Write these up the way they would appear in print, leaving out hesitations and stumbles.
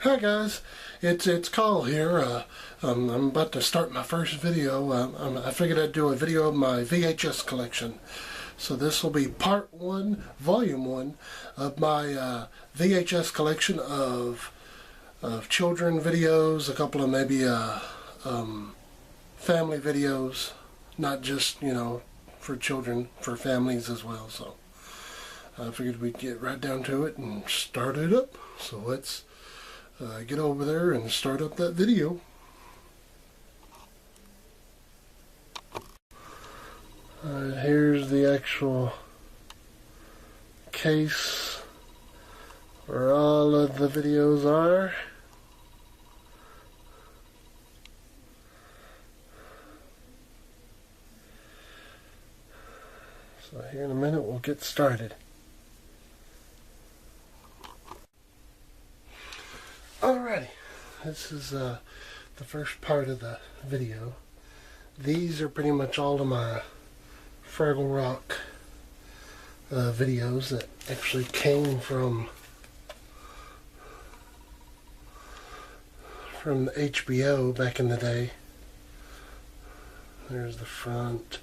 Hi guys, it's Carl here. I'm about to start my first video. I figured I'd do a video of my VHS collection. So this will be part 1, volume 1 of my VHS collection of children videos, a couple of maybe family videos, not just, you know, for children, for families as well. So I figured we'd get right down to it and start it up. So let's get over there and start up that video. Here's the actual case where all of the videos are. So here in a minute we'll get started. Alrighty, this is the first part of the video. These are pretty much all of my Fraggle Rock videos that actually came from the HBO back in the day. There's the front.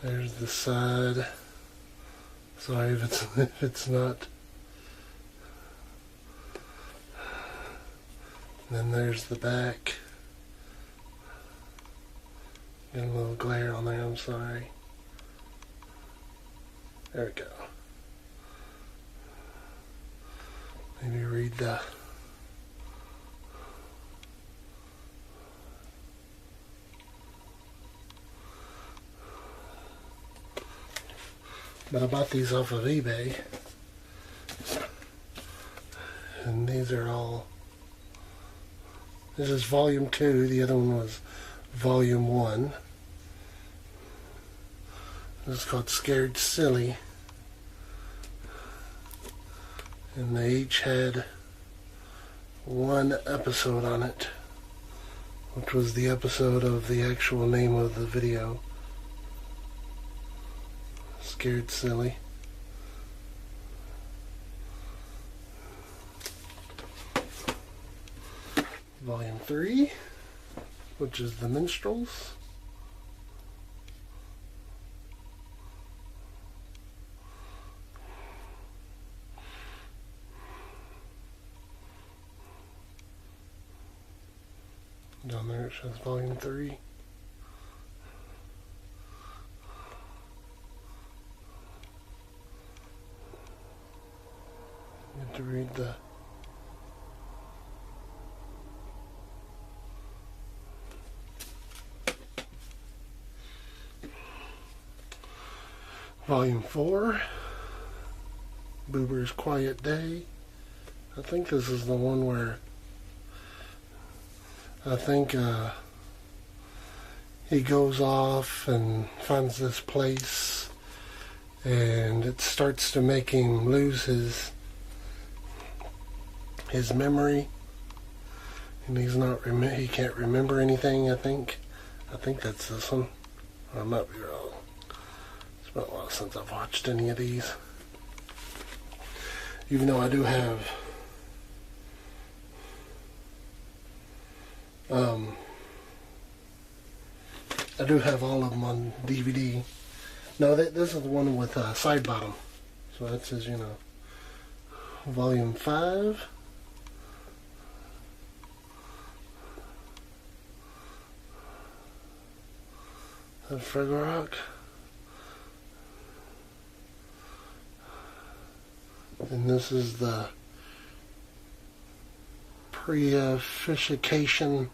There's the side. Sorry if it's not. Then there's the back. Getting a little glare on there, I'm sorry. There we go. Maybe read the but I bought these off of eBay. And these are all, this is volume 2, the other one was volume 1. This is called Scared Silly. And they each had one episode on it, which was the episode of the actual name of the video. Scared Silly. Volume 3, which is The Minstrels. Down there it says Volume 3. You have to read the Volume 4, Boober's Quiet Day. I think this is the one where I think he goes off and finds this place and it starts to make him lose his memory, and he can't remember anything. I think that's this one. I might be wrong. It's been a while since I've watched any of these. Even though I do have all of them on DVD. No, this is the one with side bottom. So that says, you know, Volume 5. Of Fraggle Rock. And this is the pre-officiation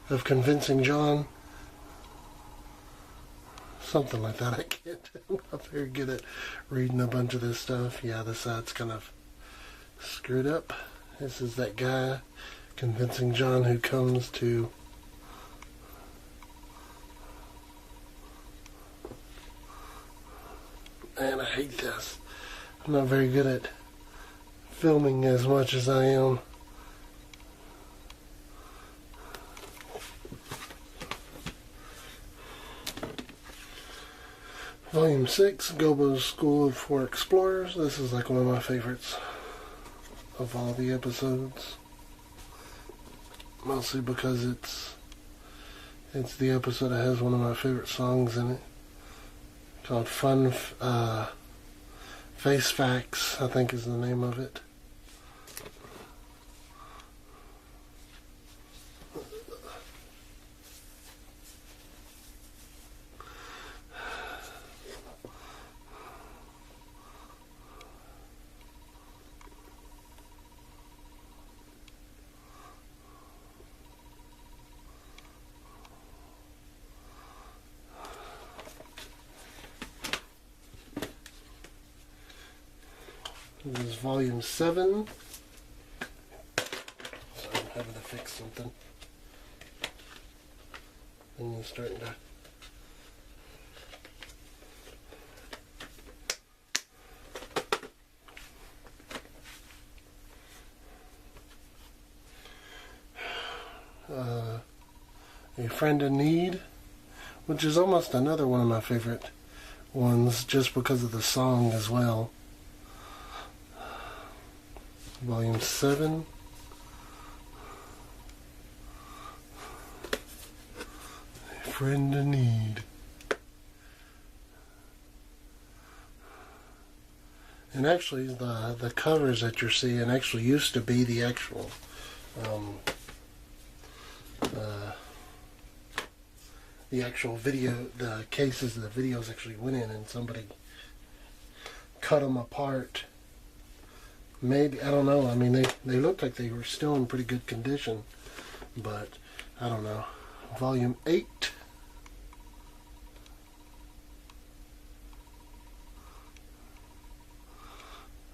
of Convincing John. Something like that. I'm not very good at reading a bunch of this stuff. Yeah, the side's kind of screwed up. This is that guy, Convincing John, who comes to man, I hate this. I'm not very good at filming as much as I am. Volume 6, Gobo's School for Explorers. This is like one of my favorites. of all the episodes. Mostly because it's the episode that has one of my favorite songs in it, called Face Facts, I think is the name of it. This is volume 7. So I'm having to fix something. And it's starting to A Friend in Need, which is almost another one of my favorite ones just because of the song as well. Volume 7. A Friend in Need. And actually the covers that you're seeing actually used to be the actual video, the cases the videos actually went in, and somebody cut them apart. Maybe, I don't know, I mean they looked like they were still in pretty good condition, but I don't know. Volume 8.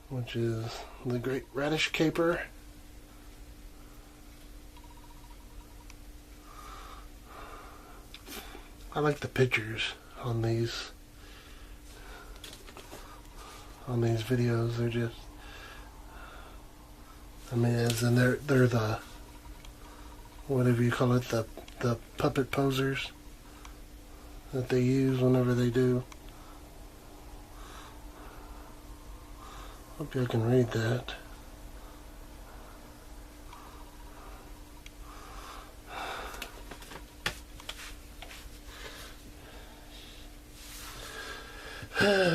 Which is The Great Radish Caper. I like the pictures on these videos. They're just, I mean, as in they're the, whatever you call it, the puppet posers that they use whenever they do. Hope you can read that.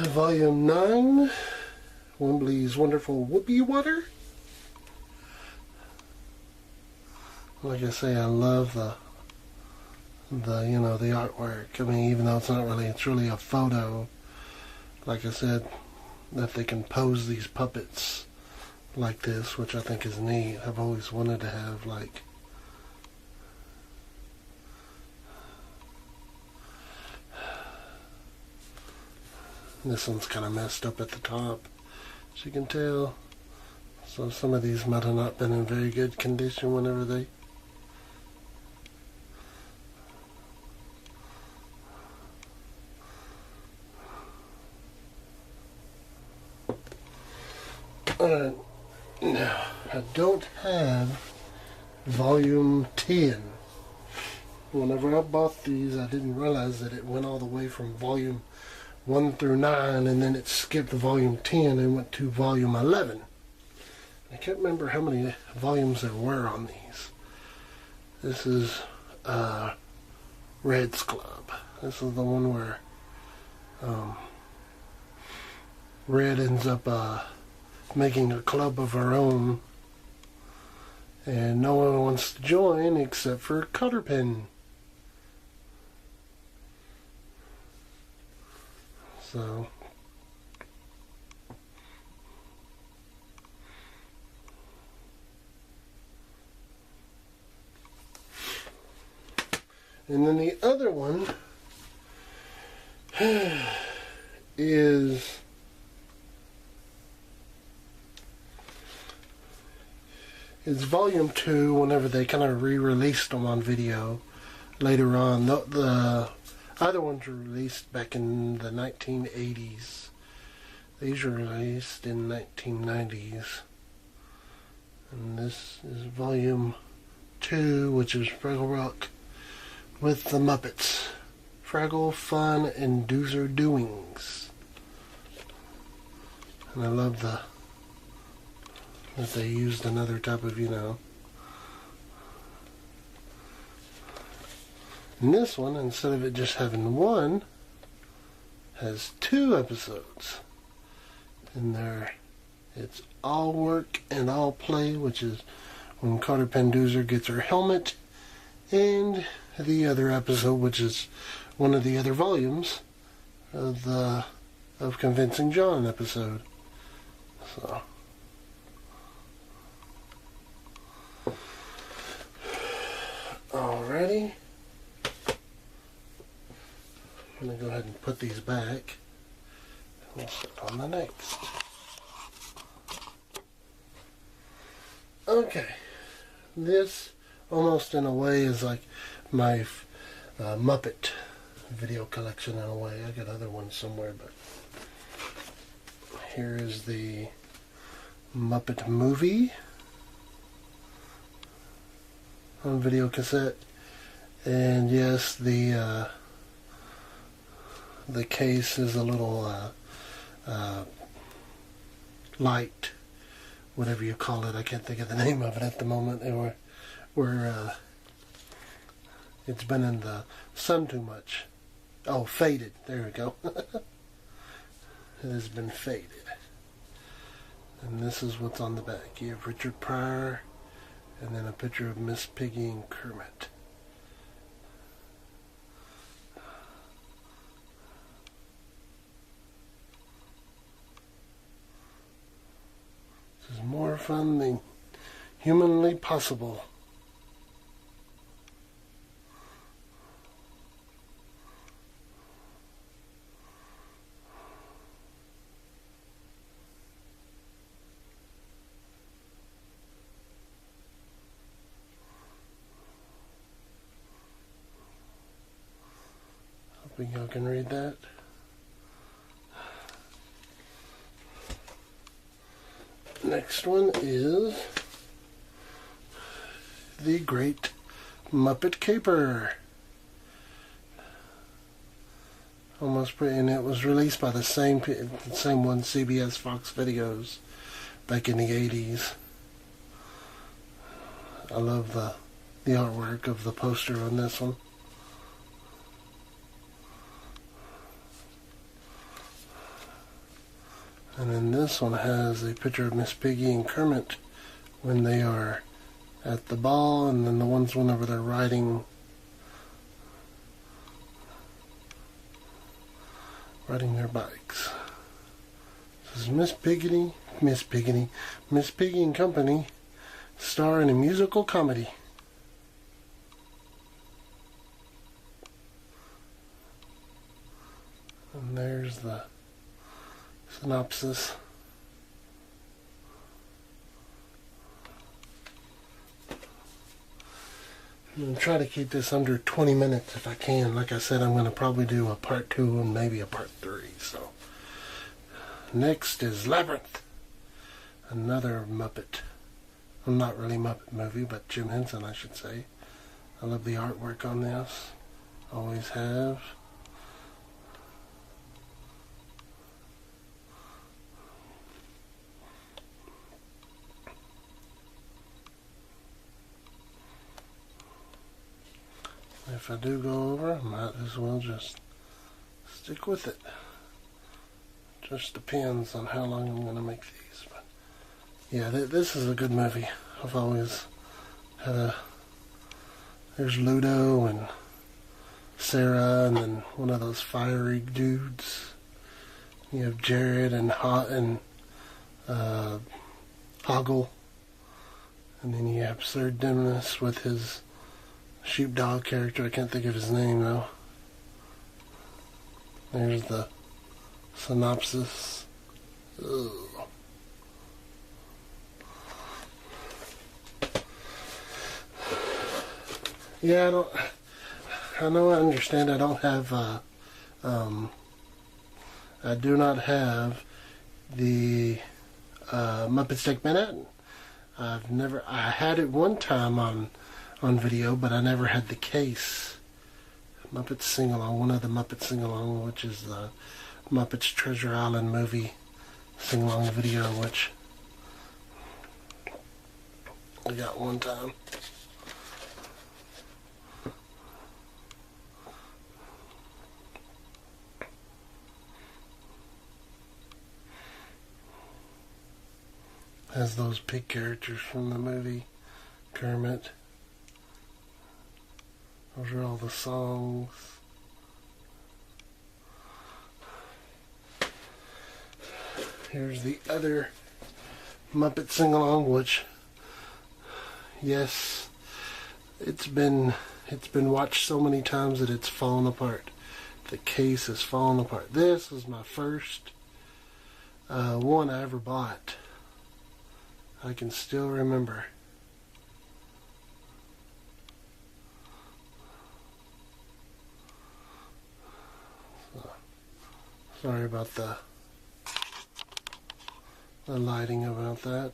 Volume 9, Wimbly's Wonderful Whoopee Water. Like I say, I love the you know, the artwork. I mean, even though it's really a photo. Like I said, that they can pose these puppets like this, which I think is neat. I've always wanted to have, like, this one's kind of messed up at the top, as you can tell. So some of these might have not been in very good condition whenever they... Now, I don't have volume 10. Whenever I bought these, I didn't realize that it went all the way from volume 1 through 9, and then it skipped volume 10 and went to volume 11. I can't remember how many volumes there were on these. This is Red's Club. This is the one where Red ends up making a club of her own, and no one wants to join except for Cutterpin. So and then the other one is volume 2, whenever they kind of re-released them on video later on. The other ones were released back in the 1980s. These were released in 1990s. And this is volume 2, which is Fraggle Rock with the Muppets. Fraggle Fun and Doozer Doings. And I love the that they used another type of, you know. And this one, instead of it just having one, has 2 episodes. And there, it's All Work and All Play, which is when Carter Panduzer gets her helmet, and the other episode, which is one of the other volumes of the Convincing John episode. So, alrighty. I'm going to go ahead and put these back. We'll start on the next. Okay. This, almost in a way, is like my Muppet video collection in a way. I got other ones somewhere, but here is the Muppet movie on video cassette. And yes, the case is a little light, whatever you call it. I can't think of the name of it at the moment. It's been in the sun too much. Oh, faded. There we go. It has been faded. And this is what's on the back. You have Richard Pryor, and then a picture of Miss Piggy and Kermit. This is more fun than humanly possible. Hoping y'all can read that. Next one is The Great Muppet Caper. Almost pretty, and it was released by the same one, CBS Fox Videos, back in the 80s. I love the artwork of the poster on this one. And then this one has a picture of Miss Piggy and Kermit when they are at the ball, and then the ones whenever they're riding their bikes. This is Miss Piggy and Company star in a musical comedy. And there's the synopsis. I'm going to try to keep this under 20 minutes if I can. Like I said, I'm going to probably do a part 2 and maybe a part 3. So, next is Labyrinth. Another Muppet. Well, not really Muppet movie, but Jim Henson, I should say. I love the artwork on this. Always have. If I do go over, I might as well just stick with it. Just depends on how long I'm going to make these. But yeah, this is a good movie. I've always had there's Ludo and Sarah, and then one of those fiery dudes. You have Jared and Hoggle. And then you have Sir Didymus with his sheepdog character. I can't think of his name though. There's the synopsis. Ugh. Yeah, I understand I don't have, I do not have the Muppets Take Manhattan. I had it one time on video, but I never had the case. Muppets Sing-Along, one of the Muppets Sing-Along, which is the Muppets Treasure Island movie Sing-Along video, which I got one time. Has those pig characters from the movie Kermit. Those are all the songs. Here's the other Muppet sing-along, which, yes, it's been watched so many times that it's fallen apart. The case is falling apart. This was my first one I ever bought. I can still remember. So, sorry about the lighting about that.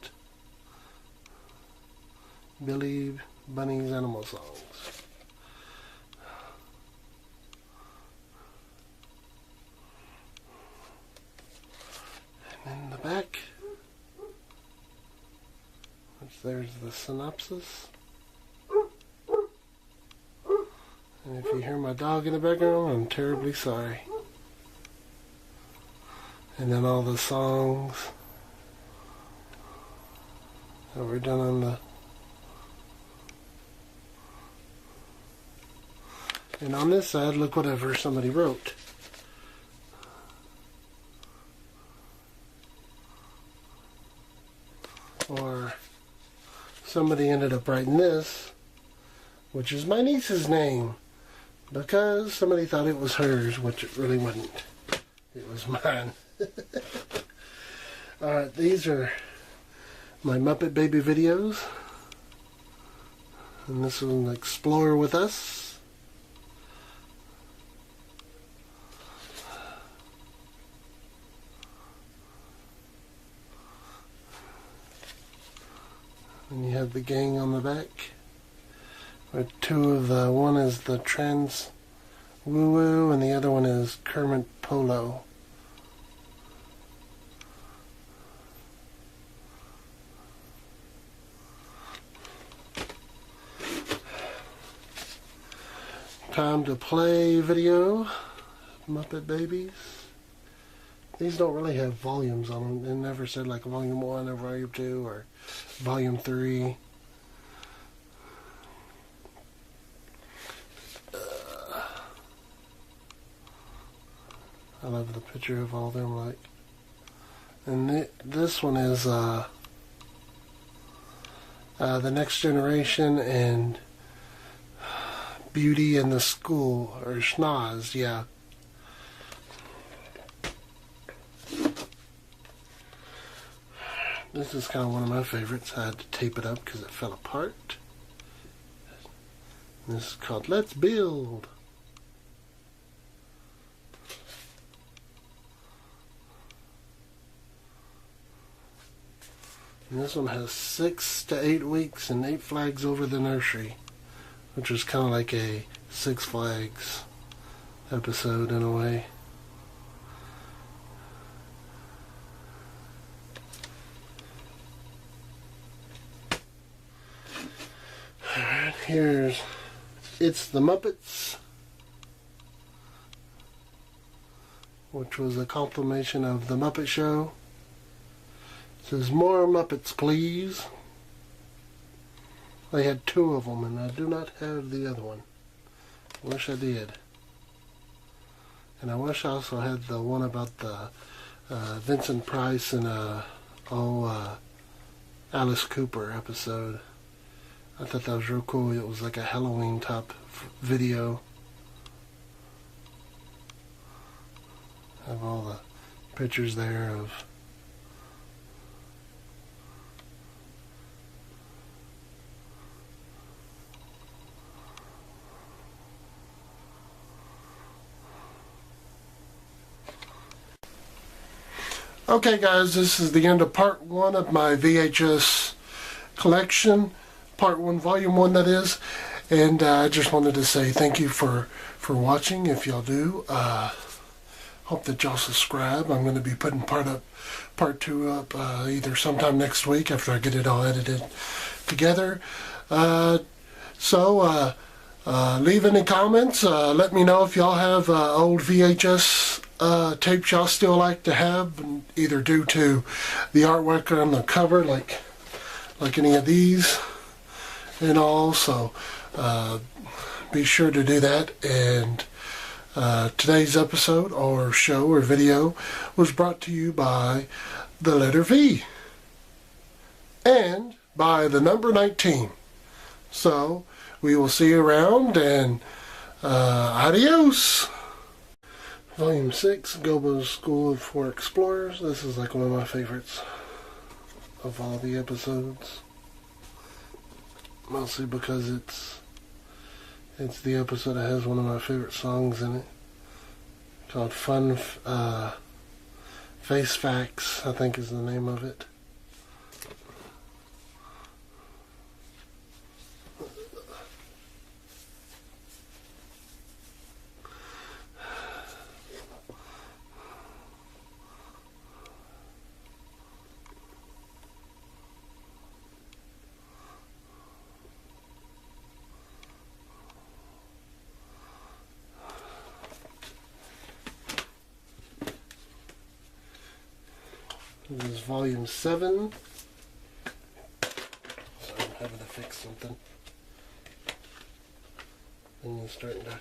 Billy Bunny's Animal Songs. And in the back, there's the synopsis. And if you hear my dog in the background, I'm terribly sorry. And then all the songs that were done on the... And on this side, look whatever somebody wrote. Or somebody ended up writing this, which is my niece's name, because somebody thought it was hers, which it really wasn't. It was mine. Alright, these are my Muppet Baby videos. And this is an Explore with Us. And you have the gang on the back. With two of the, one is the Trans Woo Woo and the other one is Kermit Polo. Time to play video, Muppet Babies. These don't really have volumes on them. It never said like volume 1 or volume 2 or volume 3. I love the picture of all of them, like. And this one is the Next Generation and Beauty in the School, or Schnoz, yeah. This is kind of one of my favorites. I had to tape it up because it fell apart. This is called Let's Build. And this one has 6 to 8 weeks and 8 flags over the nursery, which is kind of like a Six Flags episode in a way. Alright, here's It's the Muppets, which was a compilation of The Muppet Show. It says, more Muppets, please. They had 2 of them, and I do not have the other one. Wish I did. And I wish I also had the one about the Vincent Price and Alice Cooper episode. I thought that was real cool. It was like a Halloween type video. I have all the pictures there of Okay guys, this is the end of part 1 of my VHS collection. Part 1, volume 1 that is. And I just wanted to say thank you for watching, if y'all do. Hope that y'all subscribe. I'm going to be putting part 2 up either sometime next week after I get it all edited together. Leave any comments. Let me know if y'all have old VHS tapes y'all still like to have, either due to the artwork on the cover, like any of these and all. So be sure to do that. And today's episode or show or video was brought to you by the letter V and by the number 19. So we will see you around, and adios. Volume 6, Gobo's School for Explorers. This is like one of my favorites of all the episodes. Mostly because it's the episode that has one of my favorite songs in it, called Fun Face Facts, I think is the name of it. This is volume 7. So I'm having to fix something. And it's starting to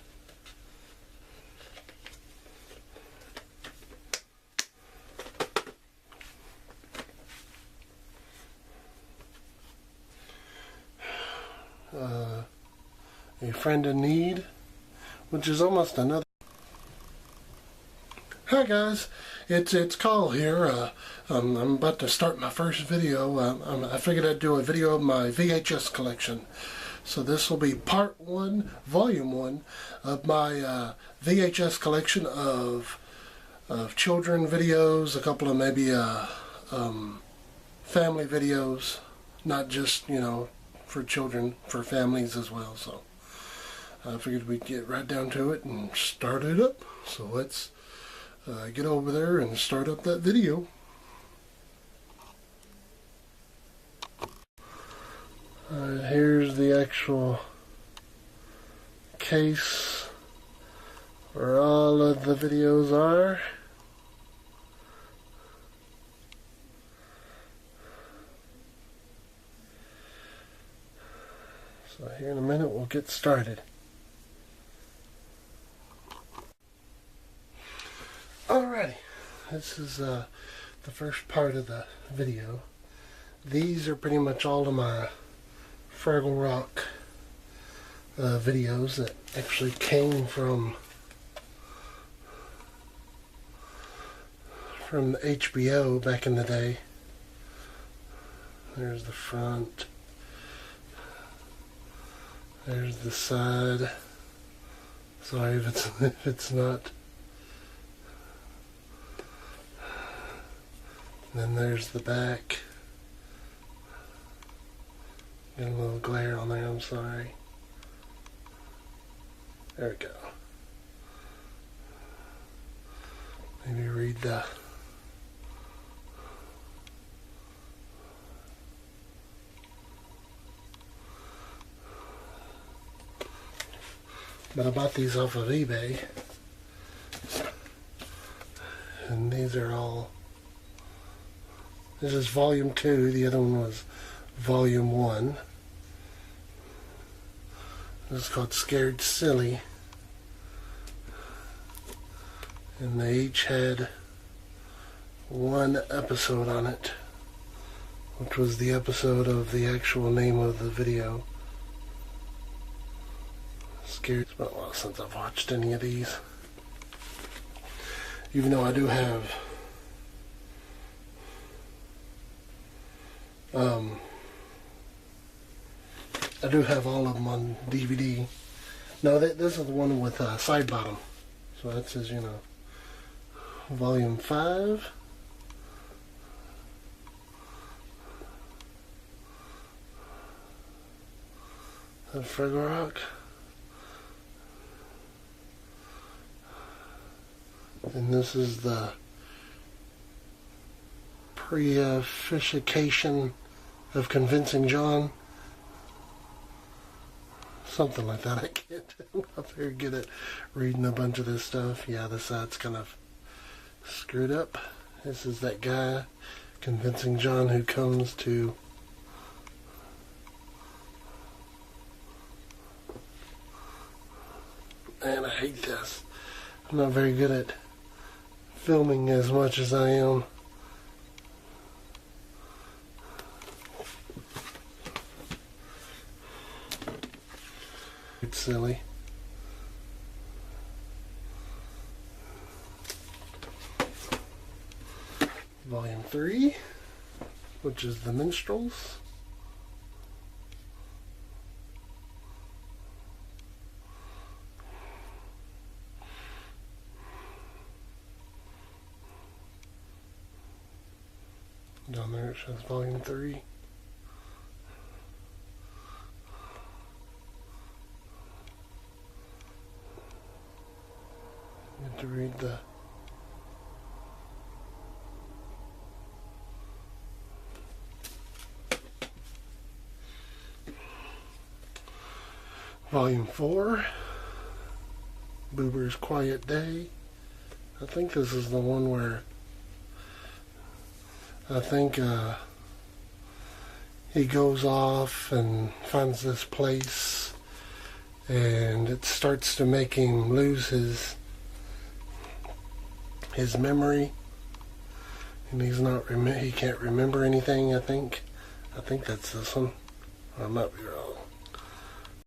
A Friend in Need, which is almost another. Hi guys, it's Carl here. I'm about to start my first video. I figured I'd do a video of my VHS collection. So this will be part 1, volume 1 of my VHS collection of children videos, a couple of maybe family videos, not just, for children, for families as well. So I figured we'd get right down to it and start it up. So let's get over there and start up that video. Here's the actual case where all of the videos are. So here in a minute we'll get started. Alrighty, this is the first part of the video. These are pretty much all of my Fraggle Rock videos that actually came from the HBO back in the day. There's the front. There's the side. Sorry if it's not. Then there's the back. Got a little glare on there, I'm sorry. There we go. Maybe read the but I bought these off of eBay. And these are all. This is volume 2, the other one was volume 1. This is called Scared Silly. And they each had one episode on it, which was the episode of the actual name of the video. Scared. It's been a while since I've watched any of these. Even though I do have all of them on DVD. No, this is the one with side bottom. So that says, volume 5. Of Fraggle Rock. And this is the pre-officiation of Convincing John. Something like that. I'm not very good at reading a bunch of this stuff. Yeah, this side's kind of screwed up. This is that guy, Convincing John, who comes to man, I hate this. I'm not very good at filming as much as I am. It's silly. Volume 3, which is The Minstrels. Down there it says Volume 3. You have to read the Volume 4, Boober's Quiet Day. I think this is the one where he goes off and finds this place, and it starts to make him lose his memory, and he can't remember anything. I think that's this one. I might be wrong.